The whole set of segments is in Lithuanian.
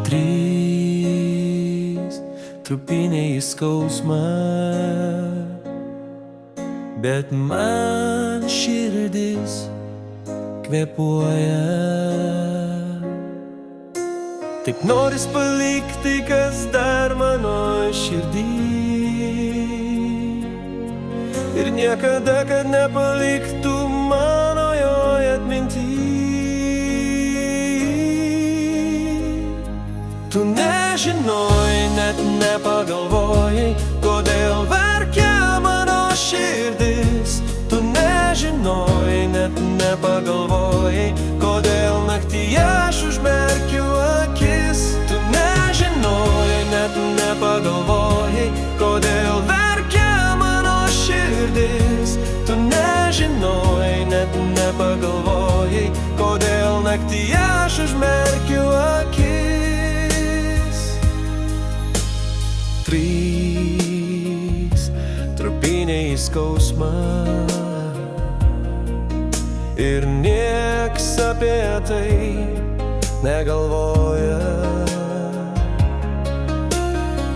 trys trupiniai į skausmą, bet man širdis kvėpuoja. Taip noris palikti, kas dar mano širdį, ir niekada, kad nepaliktų mano joj atminty. Tu nežinojai, net nepagalvojai, kodėl verkia mano širdis. Tu nežinojai, net nepagalvojai, kodėl naktyje aš užmerkiu akis. Tu nežinojai, net nepagalvojai, kodėl verkia mano širdis. Tu nežinojai, net nepagalvojai, kodėl naktyje aš užmerkiu akis. Trys trupiniai į skausmą, ir nieks apie tai negalvoja.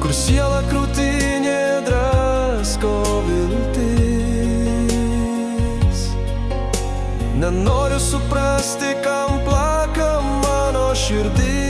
Kur siela krūtinė drasko viltis, nenoriu suprasti, kam plaka mano širdis.